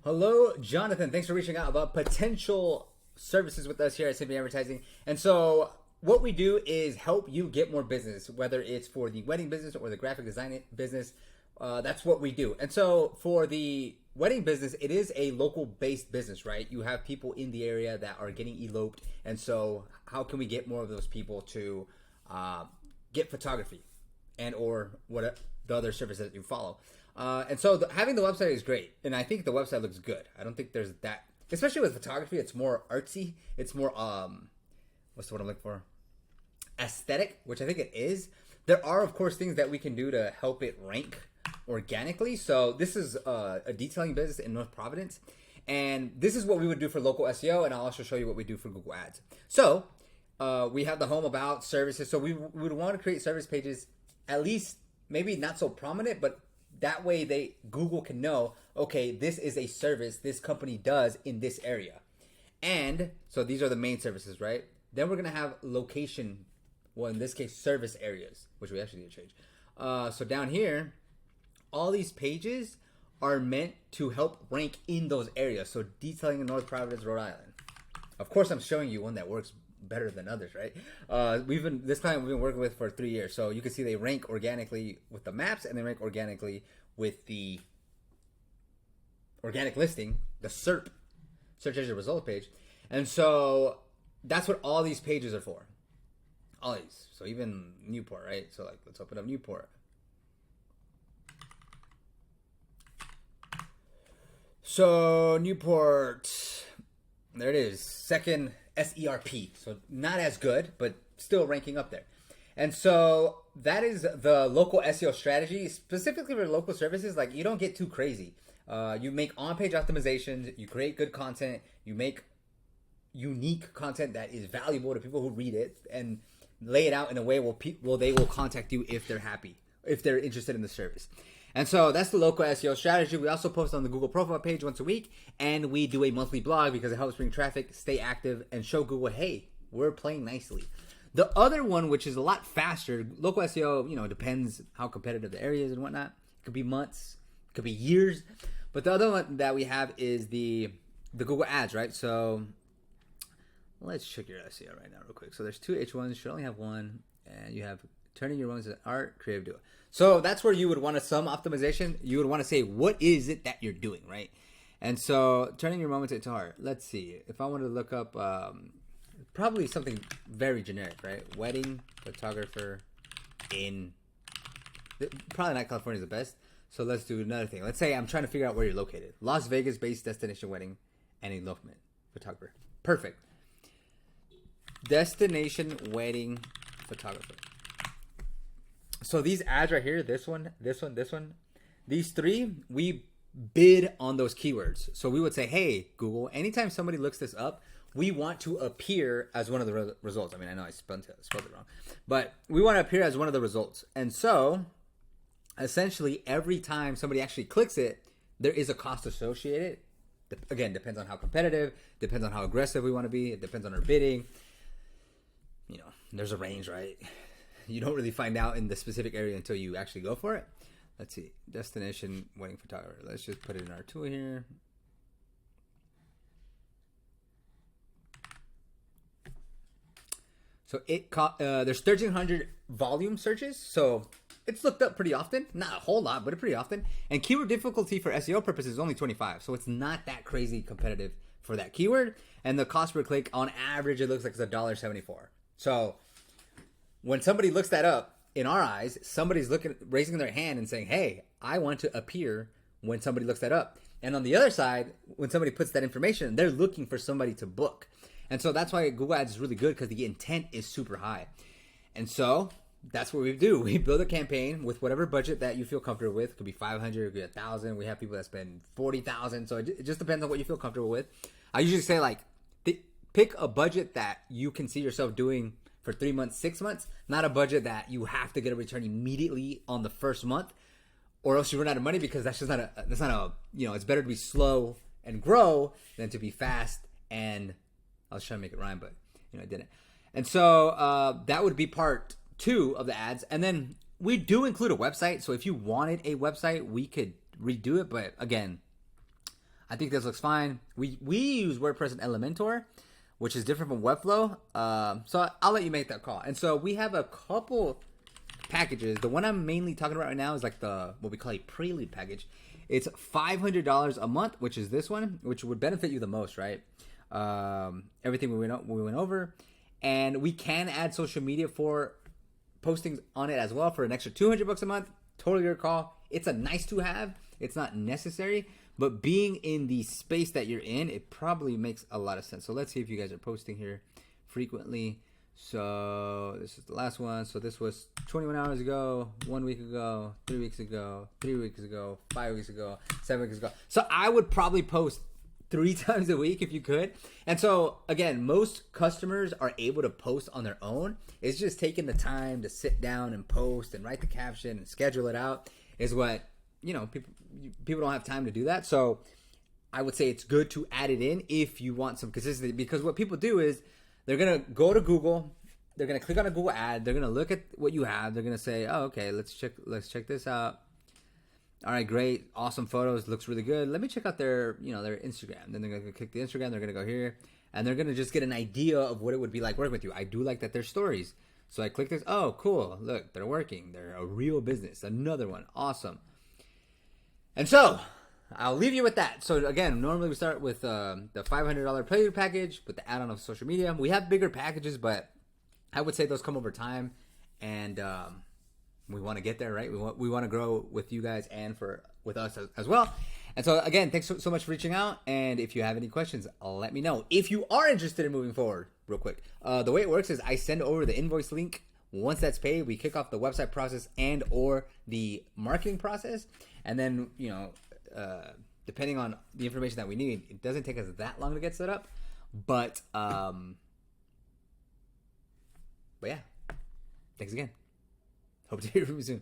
Hello, Jonathan. Thanks for reaching out about potential services with us here at Symphony Advertising. And so, what we do is help you get more business, whether it's for the wedding business or the graphic design business. That's what we do. And so, for the wedding business, it is a local based business, right? You have people in the area that are getting eloped. And so, how can we get more of those people to get photography and or what the other services that you follow? And so having the website is great, and I think the website looks good. I don't think there's that, especially with photography. It's more artsy. It's more what's the word I'm looking for? Aesthetic, which I think it is. There are, of course, things that we can do to help it rank organically. So this is a detailing business in North Providence, and this is what we would do for local SEO, and I'll also show you what we do for Google Ads. So we have the home about services. So we would want to create service pages, at least maybe not so prominent, but that way Google can know, okay, this is a service this company does in this area. And so these are the main services, right? Then we're going to have location, well, in this case, service areas, which we actually need to change. So down here, all these pages are meant to help rank in those areas. So detailing in North Providence, Rhode Island. Of course, I'm showing you one that works better than others, right? This client we've been working with for 3 years, so you can see they rank organically with the maps, and they rank organically with the organic listing, the SERP, search engine results page. And so that's what all these pages are for. All these. So even Newport, right? So like, let's open up Newport. So Newport, there it is, second SERP. So not as good, but still ranking up there. And so that is the local SEO strategy, specifically for local services. Like, you don't get too crazy. You make on-page optimizations, you create good content, you make unique content that is valuable to people who read it, and lay it out in a way where they will contact you if they're happy, if they're interested in the service. And so that's the local SEO strategy. We also post on the Google profile page once a week, and we do a monthly blog because it helps bring traffic, stay active, and show Google, hey, we're playing nicely. The other one, which is a lot faster, local SEO, depends how competitive the area is and whatnot. It could be months, it could be years. But the other one that we have is the Google Ads, right? So let's check your SEO right now real quick. So there's two H1s, you should only have one, and you have turning your ones into art, creative duo. So that's where you would want some optimization. You would want to say, what is it that you're doing, right? And so turning your moments into art. Let's see. If I wanted to look up probably something very generic, right? Wedding photographer in, probably not California is the best. So let's do another thing. Let's say I'm trying to figure out where you're located. Las Vegas-based destination wedding and elopement photographer. Perfect. Destination wedding photographer. So these ads right here, this one, these three, we bid on those keywords. So we would say, hey, Google, anytime somebody looks this up, we want to appear as one of the results. I mean, I know I spelled it wrong, but we want to appear as one of the results. And so essentially every time somebody actually clicks it, there is a cost associated. Again, depends on how competitive, depends on how aggressive we want to be. It depends on our bidding. There's a range, right? You don't really find out in the specific area until you actually go for it. Let's see. Destination wedding photographer. Let's just put it in our tool here. So there's 1,300 volume searches. So it's looked up pretty often. Not a whole lot, but pretty often. And keyword difficulty for SEO purposes is only 25. So it's not that crazy competitive for that keyword. And the cost per click, on average, it looks like it's $1.74. So when somebody looks that up, in our eyes, somebody's raising their hand and saying, hey, I want to appear when somebody looks that up. And on the other side, when somebody puts that information, they're looking for somebody to book. And so that's why Google Ads is really good, because the intent is super high. And so that's what we do. We build a campaign with whatever budget that you feel comfortable with. It could be 500, it could be 1,000. We have people that spend 40,000. So it just depends on what you feel comfortable with. I usually say, like, pick a budget that you can see yourself doing for 3 months, 6 months, not a budget that you have to get a return immediately on the first month, or else you run out of money, because that's not a, it's better to be slow and grow than to be fast. And I was trying to make it rhyme, but I didn't. And so that would be part 2 of the ads. And then we do include a website. So if you wanted a website, we could redo it. But again, I think this looks fine. We use WordPress and Elementor, which is different from Webflow. So I'll let you make that call. And so we have a couple packages. The one I'm mainly talking about right now is like what we call a Prelude package. It's $500 a month, which is this one, which would benefit you the most, right? Everything we went over, and we can add social media for postings on it as well for an extra $200 a month. Totally your call. It's a nice to have. It's not necessary, but being in the space that you're in, it probably makes a lot of sense. So let's see if you guys are posting here frequently. So this is the last one. So this was 21 hours ago, 1 week ago, 3 weeks ago, 3 weeks ago, 5 weeks ago, 7 weeks ago. So I would probably post 3 times a week if you could. And so again, most customers are able to post on their own. It's just taking the time to sit down and post and write the caption and schedule it out is what, people don't have time to do that. So I would say it's good to add it in if you want some consistency, because what people do is they're going to go to Google, they're going to click on a Google ad, they're going to look at what you have, they're going to say, oh, okay, let's check this out. All right, great, awesome photos, looks really good. Let me check out their Instagram. Then they're going to click the Instagram, they're going to go here, and they're going to just get an idea of what it would be like working with you. I do like that they're stories. So I click this, oh, cool, look, they're working. They're a real business. Another one, awesome. And so I'll leave you with that. So again, normally we start with the $500 Prelude package with the add-on of social media. We have bigger packages, but I would say those come over time, and we want to get there, right? We want to grow with you guys and with us as well. And so again, thanks so much for reaching out. And if you have any questions, let me know. If you are interested in moving forward, real quick, the way it works is I send over the invoice link. Once that's paid, we kick off the website process and or the marketing process. And then, depending on the information that we need, it doesn't take us that long to get set up. But yeah, thanks again. Hope to hear from you soon.